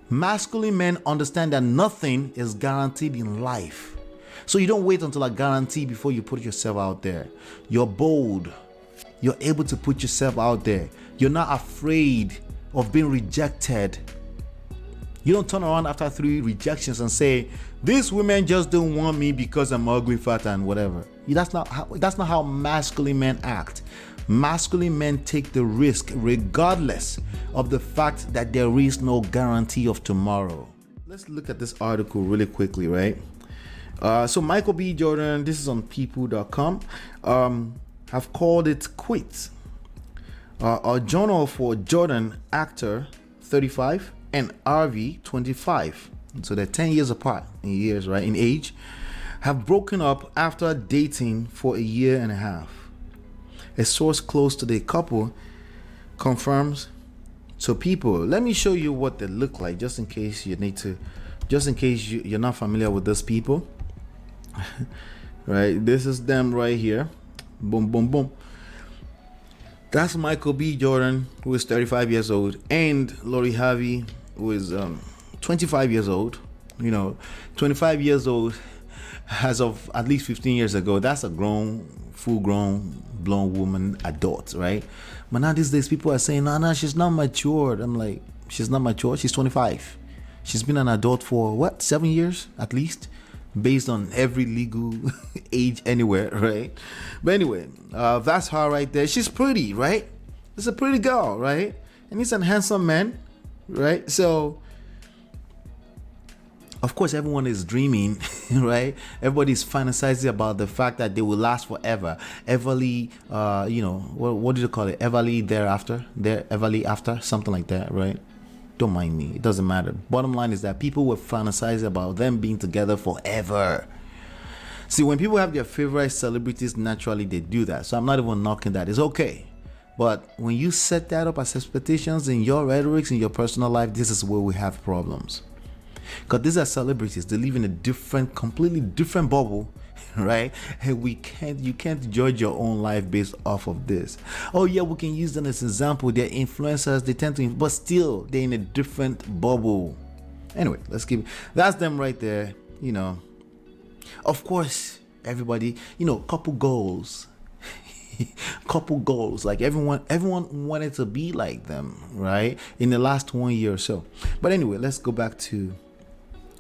Masculine men understand that nothing is guaranteed in life. So you don't wait until a guarantee before you put yourself out there. You're bold. You're able to put yourself out there. You're not afraid of being rejected. You don't turn around after 3 rejections and say, these women just don't want me because I'm ugly, fat, and whatever. That's not how masculine men act. Masculine men take the risk regardless of the fact that there is no guarantee of tomorrow. Let's look at this article really quickly, right? So Michael B. Jordan, this is on people.com, have called it quits. A journal for Jordan, actor, 35, and Harvey, 25. So they're 10 years apart in years, right? In age, have broken up after dating for a year and a half. A source close to the couple confirms to people. Let me show you what they look like, just in case you're not familiar with those people. Right, this is them right here. Boom, boom, boom. That's Michael B. Jordan, who is 35 years old, and Lori Harvey, who is 25 years old. 25 years old as of at least 15 years ago. That's a full-grown, blown woman, adult, right? But now these days, people are saying, no, she's not matured. I'm like, she's not mature. She's 25. She's been an adult for 7 years at least, based on every legal age anywhere, right? But anyway, that's her right there. She's pretty, right? It's a pretty girl, right? And he's a handsome man, right? So, of course, everyone is dreaming, right? Everybody's fantasizing about the fact that they will last forever. Everly, what do you call it? Everly thereafter? Everly after? Something like that, right? Don't mind me. It doesn't matter. Bottom line is that people will fantasize about them being together forever. See, when people have their favorite celebrities, naturally they do that. So I'm not even knocking that. It's okay. But when you set that up as expectations in your rhetorics, in your personal life, this is where we have problems. Because these are celebrities. They live in a completely different bubble, right? And you can't judge your own life based off of this. Oh yeah, we can use them as an example. They're influencers. They tend to, but still, they're in a different bubble. Anyway, let's keep. That's them right there. Of course, everybody. Couple goals. Couple goals. Like everyone wanted to be like them, right? In the last 1 year or so. But anyway, let's go back to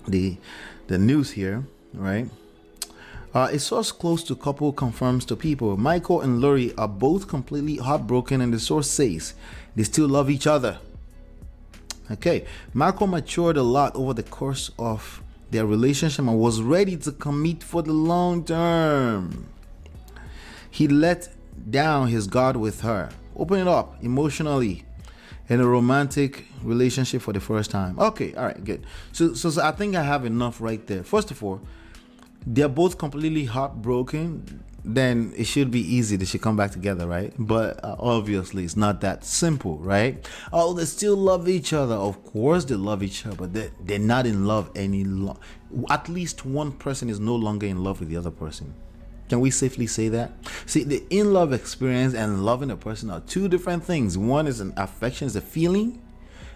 the news here, right? A source close to couple confirms to people Michael and Lori are both completely heartbroken, and the source says they still love each other. Okay, Michael matured a lot over the course of their relationship and was ready to commit for the long term. He let down his guard with her, opening up emotionally in a romantic relationship for the first time. Okay, all right, good. So I think I have enough right there. First of all, they're both completely heartbroken. Then it should be easy. They should come back together, right? But obviously, it's not that simple, right? Oh, they still love each other. Of course, they love each other, but they're not in love any longer. At least one person is no longer in love with the other person. Can we safely say that? See, the in-love experience and loving a person are two different things. One is an affection, is a feeling,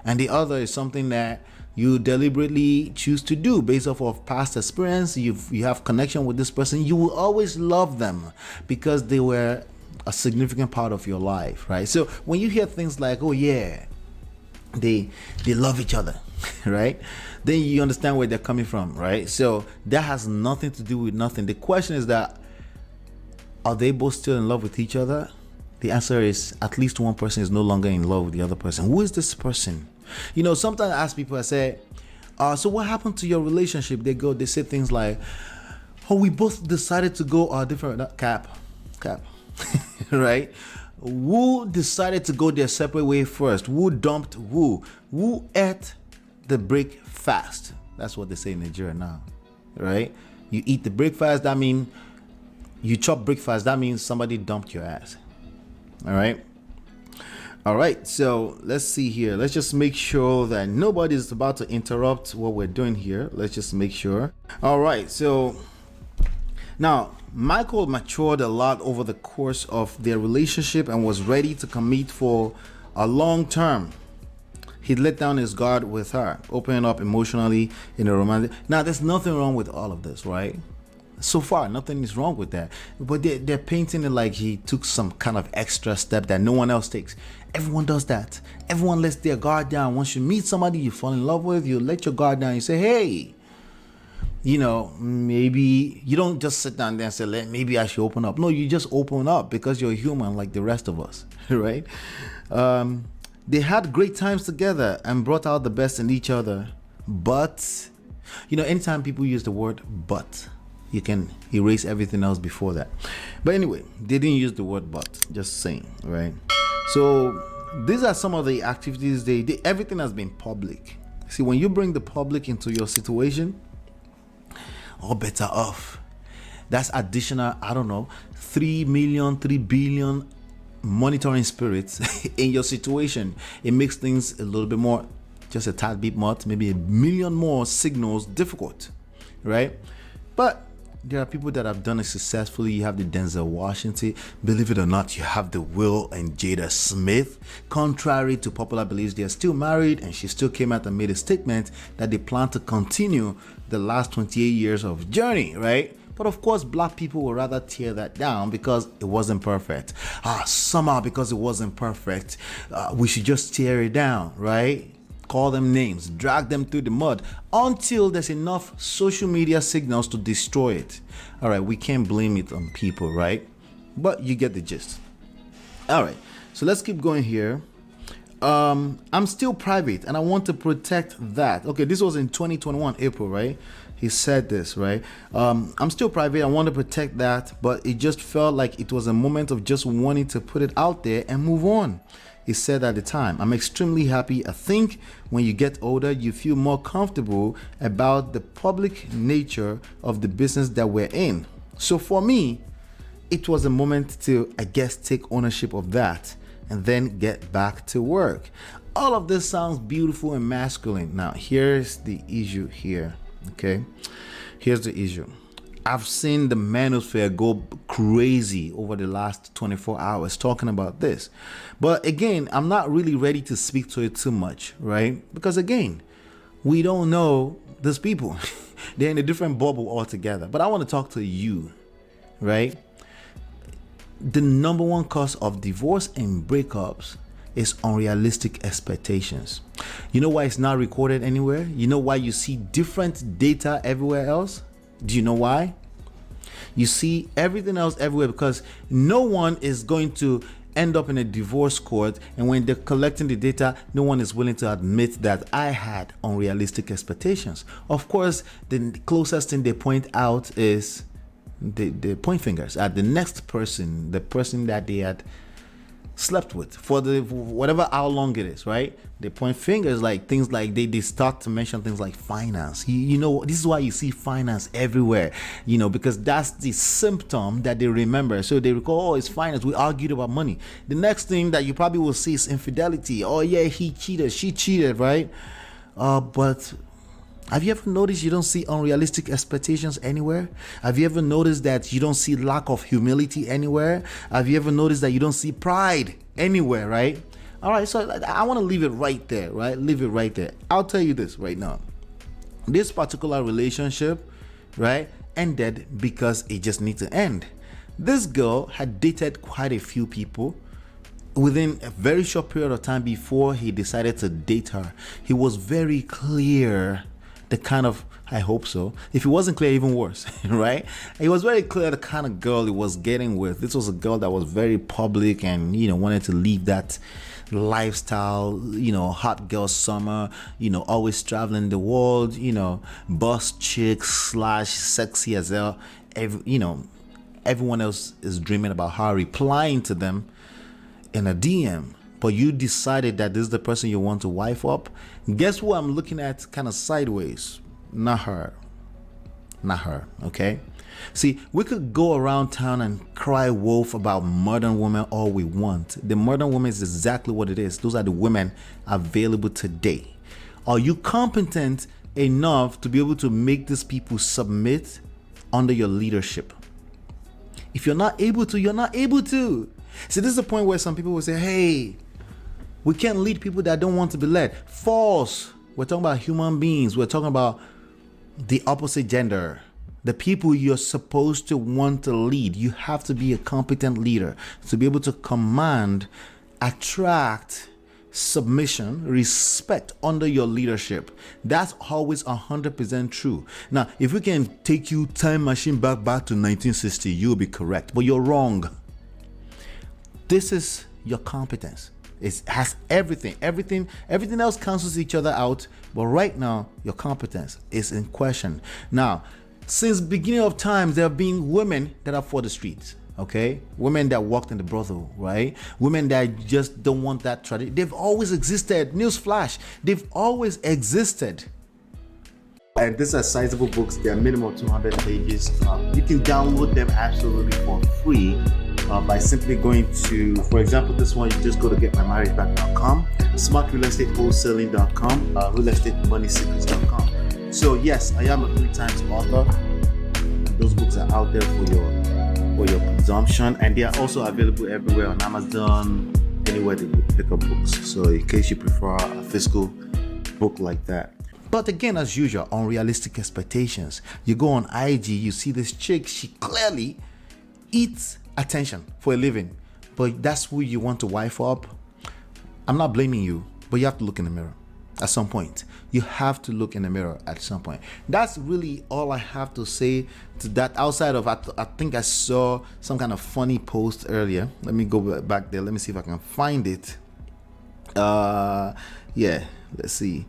and the other is something that you deliberately choose to do based off of past experience. You have connection with this person. You will always love them because they were a significant part of your life, right? So when you hear things like, oh yeah, they love each other, right? Then you understand where they're coming from, right? So that has nothing to do with nothing. The question is that, are they both still in love with each other? The answer is at least one person is no longer in love with the other person. Who is this person? Sometimes I ask people, I say, so what happened to your relationship? They say things like, oh, we both decided to go our different cap, right? Who decided to go their separate way first? Who dumped who? Who ate the breakfast? That's what they say in Nigeria now, right? You eat the breakfast, that means you chop breakfast, that means somebody dumped your ass. All right, so let's see here. Let's just make sure that nobody's about to interrupt what we're doing here. Let's just make sure. All right, so now Michael matured a lot over the course of their relationship and was ready to commit for a long term. He let down his guard with her, opening up emotionally in a romantic. Now, there's nothing wrong with all of this, right? So far, nothing is wrong with that. But they're painting it like he took some kind of extra step that no one else takes. Everyone does that. Everyone lets their guard down. Once you meet somebody you fall in love with, you let your guard down. You say, hey, maybe you don't just sit down there and say, maybe I should open up. No, you just open up because you're human like the rest of us, right? They had great times together and brought out the best in each other. But, anytime people use the word but, you can erase everything else before that. But anyway, they didn't use the word but, just saying, right? So these are some of the activities they did. Everything has been public. See, when you bring the public into your situation, all bets are off. That's additional, 3 billion monitoring spirits in your situation. It makes things a little bit more, just a tad bit more, maybe a million more signals difficult, right? But there are people that have done it successfully. You have the Denzel Washington. Believe it or not, you have the Will and Jada Smith. Contrary to popular beliefs, they are still married, and she still came out and made a statement that they plan to continue the last 28 years of journey, right? But of course, black people will rather tear that down because it wasn't perfect. Somehow because it wasn't perfect, we should just tear it down, right? Call them names, drag them through the mud until there's enough social media signals to destroy it. All right, we can't blame it on people, right? But you get the gist. All right, so let's keep going here. I'm still private and I want to protect that. Okay, this was in 2021, April, right? He said this, right? I'm still private. I want to protect that, but it just felt like it was a moment of just wanting to put it out there and move on. He said at the time, I'm extremely happy. I think when you get older, you feel more comfortable about the public nature of the business that we're in. So for me, it was a moment to, take ownership of that and then get back to work. All of this sounds beautiful and masculine. Now, here's the issue here, okay? Here's the issue. I've seen the manosphere go crazy over the last 24 hours talking about this. But again, I'm not really ready to speak to it too much, right? Because again, we don't know these people. They're in a different bubble altogether. But I want to talk to you, right? The number one cause of divorce and breakups is unrealistic expectations. You know why it's not recorded anywhere? You know why you see different data everywhere else? Do you know why? You see everything else everywhere because no one is going to end up in a divorce court, and when they're collecting the data, no one is willing to admit that I had unrealistic expectations. Of course, the closest thing they point out is the point fingers at the next person, the person that they had slept with for the whatever how long it is, right? They point fingers like things like they start to mention things like finance. This is why you see finance everywhere, because that's the symptom that they remember. So they recall, it's finance, we argued about money. The next thing that you probably will see is infidelity. Oh yeah, he cheated, she cheated, right? But have you ever noticed you don't see unrealistic expectations anywhere? Have you ever noticed that you don't see lack of humility anywhere? Have you ever noticed that you don't see pride anywhere, right? All right, so I want to leave it right there, right? Leave it right there. I'll tell you this right now. This particular relationship, right, ended because it just needs to end. This girl had dated quite a few people within a very short period of time before he decided to date her. He was very clear the kind of, I hope so. If it wasn't clear, even worse, right? It was very clear the kind of girl he was getting with. This was a girl that was very public and, wanted to leave that lifestyle, hot girl summer, always traveling the world, boss chick / sexy as hell. Everyone else is dreaming about her replying to them in a DM. But you decided that this is the person you want to wife up. Guess who I'm looking at kind of sideways? Not her, okay? See, we could go around town and cry wolf about modern women all we want. The modern woman is exactly what it is. Those are the women available today. Are you competent enough to be able to make these people submit under your leadership? If you're not able to, you're not able to. See, this is the point where some people will say, hey, We can't lead people that don't want to be led. False. We're talking about human beings. We're talking about the opposite gender. The people you're supposed to want to lead. You have to be a competent leader to be able to command, attract submission, respect under your leadership. That's always 100% true. Now, if we can take you time machine back to 1960, you'll be correct, but you're wrong. This is your competence. It has everything else cancels each other out, but right now your competence is in question. Now, since beginning of times, there have been women that are for the streets. Okay, women that walked in the brothel, right? Women that just don't want that tradition. They've always existed. Newsflash, they've always existed. And these are sizable books. They're minimum 200 pages. You can download them absolutely for free by simply going to, for example, this one, you just go to getmymarriageback.com, smartrealestatewholesaling.com, realestatemoneysecrets.com. So yes, I am a 3 times author. Those books are out there for your consumption, and they are also available everywhere on Amazon, anywhere that you pick up books. So in case you prefer a physical book like that. But again, as usual, unrealistic expectations. You go on IG, you see this chick, she clearly eats attention for a living, but that's who you want to wife up. I'm not blaming you, but you have to look in the mirror at some point. You have to look in the mirror at some point. That's really all I have to say to that. Outside of, I think I saw some kind of funny post earlier. Let me go back there. Let me see if I can find it. Yeah, let's see.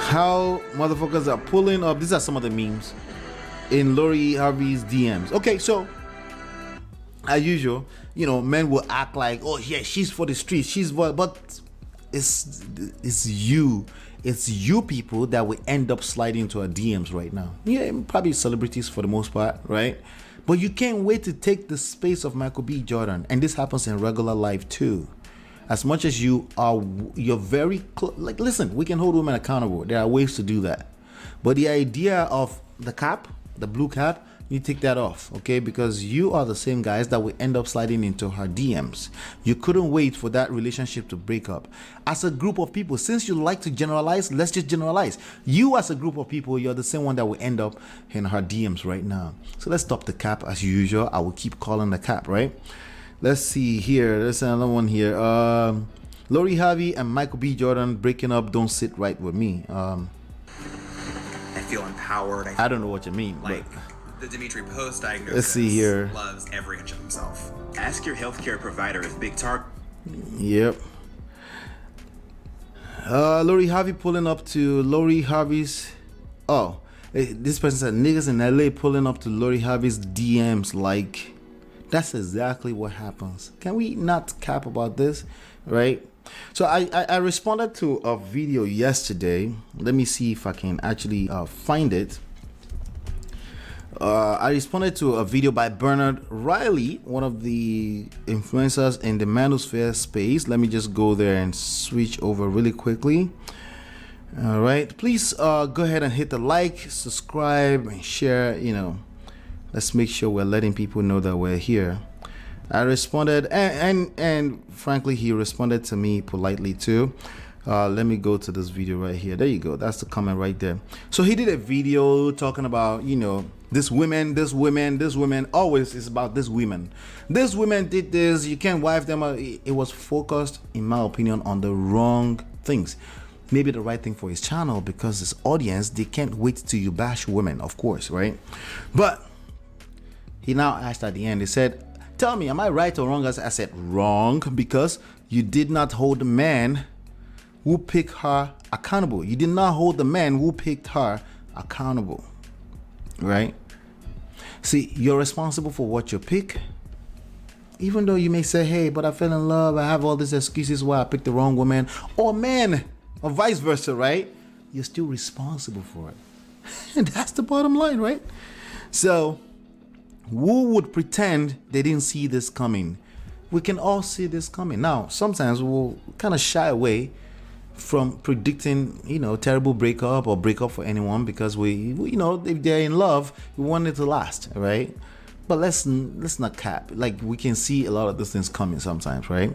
How motherfuckers are pulling up. These are some of the memes in Lori Harvey's DMs. Okay, so as usual, you know, men will act like, oh yeah, she's for the streets, she's for, but it's you people that will end up sliding into our DMs right now. Yeah, probably celebrities for the most part, right? But you can't wait to take the space of Michael B. Jordan, and this happens in regular life too. As much as you're very like, listen, we can hold women accountable. There are ways to do that, but the idea of the cap, the blue cap, you take that off, okay? Because you are the same guys that will end up sliding into her DMs. You couldn't wait for that relationship to break up. As a group of people, since you like to generalize, let's just generalize. You as a group of people, you're the same one that will end up in her DMs right now. So let's stop the cap as usual. I will keep calling the cap, right? Let's see here. There's another one here. Lori Harvey and Michael B. Jordan breaking up don't sit right with me. I feel empowered. I don't know what you mean, like, but the Dimitri Post diagnosis. Let's see here. Loves every inch of himself. Ask your healthcare provider if big target. Yep. Lori Harvey pulling up to Lori Harvey's. Oh, this person said niggas in LA pulling up to Lori Harvey's DMs. Like, that's exactly what happens. Can we not cap about this, right? So I responded to a video yesterday. Let me see if I can actually find it. I responded to a video by Bernard Riley, one of the influencers in the manosphere space. Let me just go there and switch over really quickly. All right, please go ahead and hit the like, subscribe, and share. You know, let's make sure we're letting people know that we're here. I responded, and frankly, he responded to me politely too. Let me go to this video right here. There you go. That's the comment right there. So he did a video talking about, you know, this women. Always is about this women. This women did this. You can't wife them. It was focused, in my opinion, on the wrong things. Maybe the right thing for his channel, because his audience, they can't wait till you bash women, of course, right? But he now asked at the end, he said, tell me, am I right or wrong? I said, wrong, because you did not hold the man who picked her accountable. You did not hold the man who picked her accountable, right? See, you're responsible for what you pick. Even though you may say, hey, but I fell in love, I have all these excuses why I picked the wrong woman, or man, or vice versa, right? You're still responsible for it. And that's the bottom line, right? So who would pretend they didn't see this coming? We can all see this coming. Now, sometimes we'll kind of shy away from predicting, you know, terrible breakup or breakup for anyone, because we, you know, if they're in love, we want it to last, right? But let's not cap. Like, we can see a lot of these things coming sometimes, right?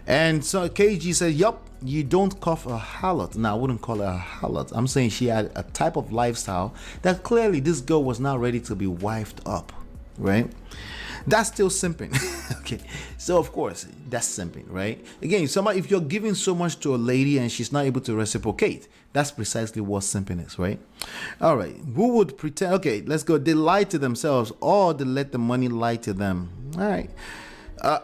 And so KG said, yup, you don't cuff a harlot. Now, I wouldn't call her a harlot. I'm saying she had a type of lifestyle that clearly this girl was not ready to be wifed up, right? That's still simping. Okay, so of course that's simping, right? Again, if you're giving so much to a lady and she's not able to reciprocate, that's precisely what simping is, right? All right, who would pretend? Okay, let's go. They lie to themselves, or they let the money lie to them. All right.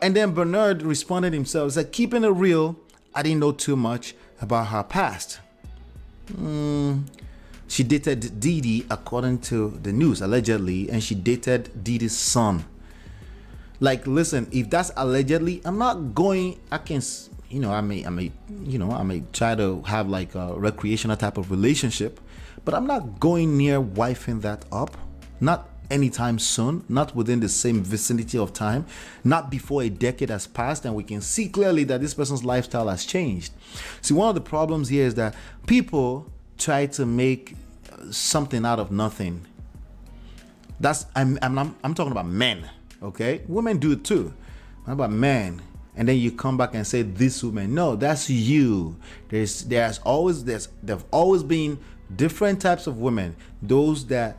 And then Bernard responded himself, said, keeping it real, I didn't know too much about her past. She dated Didi, according to the news, allegedly, and she dated Didi's son. Like, listen, if that's allegedly, I'm not going, I may try to have like a recreational type of relationship, but I'm not going near wifing that up. Not anytime soon, not within the same vicinity of time, not before a decade has passed and we can see clearly that this person's lifestyle has changed. See, one of the problems here is that people try to make something out of nothing. I'm talking about men, okay? Women do it too. What about men? And then you come back and say this woman. No, that's you. There've always been different types of women. Those that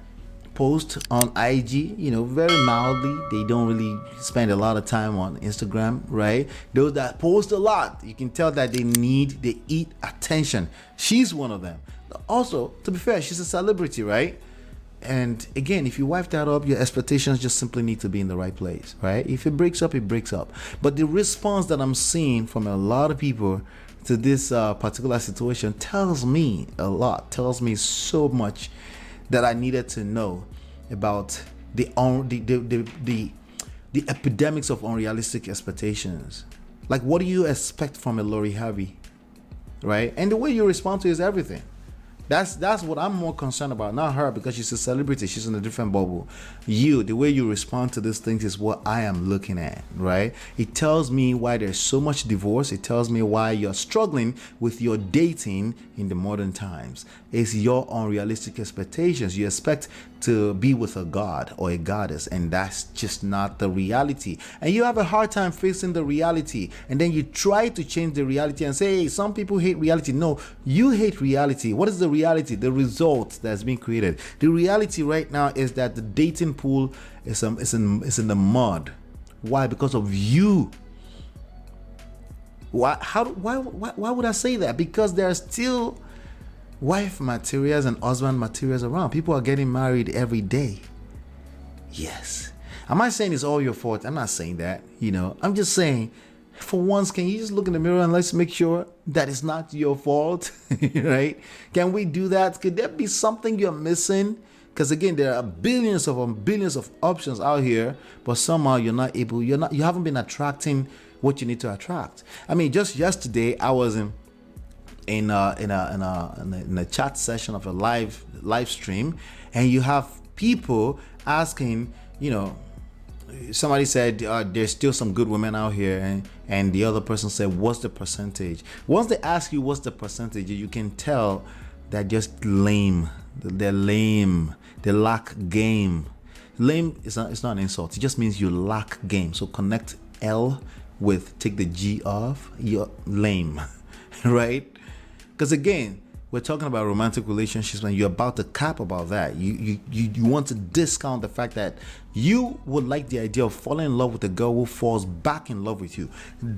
post on IG, very mildly. They don't really spend a lot of time on Instagram, right? Those that post a lot, you can tell that they eat attention. She's one of them. Also, to be fair, she's a celebrity, right? And again, if you wipe that up, your expectations just simply need to be in the right place, right? If it breaks up, it breaks up. But the response that I'm seeing from a lot of people to this particular situation tells me a lot, tells me so much that I needed to know about the epidemics of unrealistic expectations. Like, what do you expect from a Lori Harvey, right? And the way you respond to it is everything. That's what I'm more concerned about, not her, because she's a celebrity. She's in a different bubble. The way you respond to these things is what I am looking at, right? It tells me why there's so much divorce. It tells me why you're struggling with your dating in the modern times. It's your unrealistic expectations. You expect to be with a god or a goddess, and that's just not the reality. And you have a hard time facing the reality, and then you try to change the reality and say, hey, some people hate reality. No, you hate reality. What is the reality? The result that's being created. The reality right now is that the dating pool is in the mud. Why? Because of you. Why would I say that? Because there are still wife materials and husband materials around. People are getting married every day. Yes. Am I saying it's all your fault? I'm not saying that. I'm just saying, for once, can you just look in the mirror and let's make sure that it's not your fault, right? Can we do that? Could there be something you're missing? Because again, there are billions of options out here, but somehow you haven't been attracting what you need to attract. I mean, just yesterday I was in a chat session of a live stream, and you have people asking, somebody said there's still some good women out here, and the other person said, what's the percentage? Once they ask you what's the percentage, you can tell they're just lame. They're lame. They lack game. Lame is not an insult. It just means you lack game. So connect L with, take the G off, you're lame, right? Because again, we're talking about romantic relationships, when you're about to cap about that. You want to discount the fact that you would like the idea of falling in love with a girl who falls back in love with you.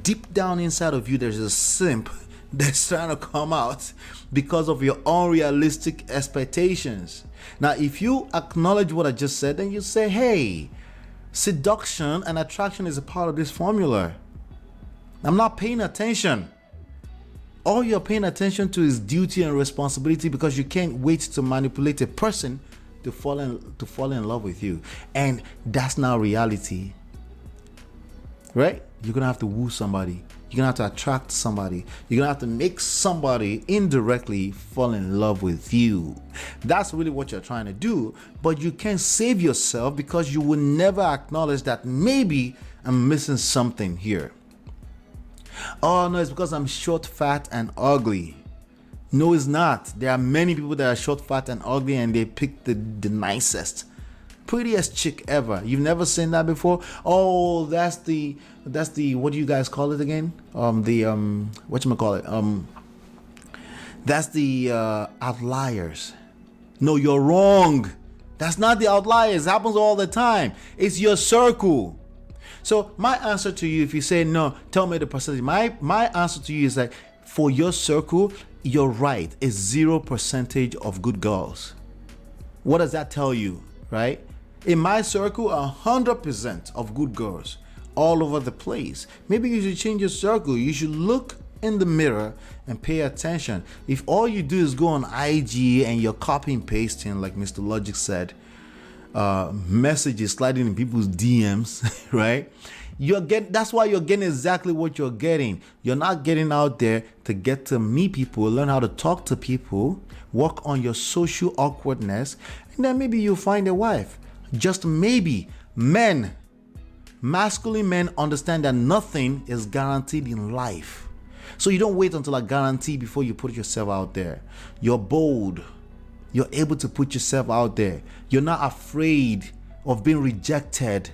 Deep down inside of you, there's a simp that's trying to come out because of your unrealistic expectations. Now, if you acknowledge what I just said, then you say, hey, seduction and attraction is a part of this formula. I'm not paying attention. All you're paying attention to is duty and responsibility, because you can't wait to manipulate a person to fall in love with you. And that's not reality, right? You're gonna have to woo somebody. You're gonna have to attract somebody. You're gonna have to make somebody indirectly fall in love with you. That's really what you're trying to do. But you can't save yourself, because you will never acknowledge that maybe I'm missing something here. Oh no, it's because I'm short, fat, and ugly. No, it's not. There are many people that are short, fat, and ugly, and they pick the nicest. prettiest chick ever. You've never seen that before? Oh, that's the what do you guys call it again? Whatchamacallit? That's the outliers. No, you're wrong. That's not the outliers. It happens all the time. It's your circle. So my answer to you, if you say no, tell me the percentage. My answer to you is like, for your circle, you're right. It's 0% of good girls. What does that tell you, right? In my circle, 100% of good girls all over the place. Maybe you should change your circle. You should look in the mirror and pay attention. If all you do is go on IG and you're copying pasting, like Mr. Logic said, messages sliding in people's DMs, right? That's why you're getting exactly what you're getting. You're not getting out there to get to meet people, learn how to talk to people, work on your social awkwardness, and then maybe you'll find a wife. Just maybe. Masculine men understand that nothing is guaranteed in life. So you don't wait until a guarantee before you put yourself out there. You're bold. You're able to put yourself out there. You're not afraid of being rejected.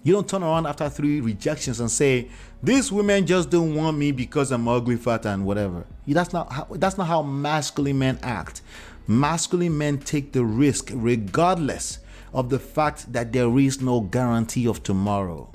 You don't turn around after 3 rejections and say, these women just don't want me because I'm ugly, fat, and whatever. That's not how masculine men act. Masculine men take the risk regardless of the fact that there is no guarantee of tomorrow.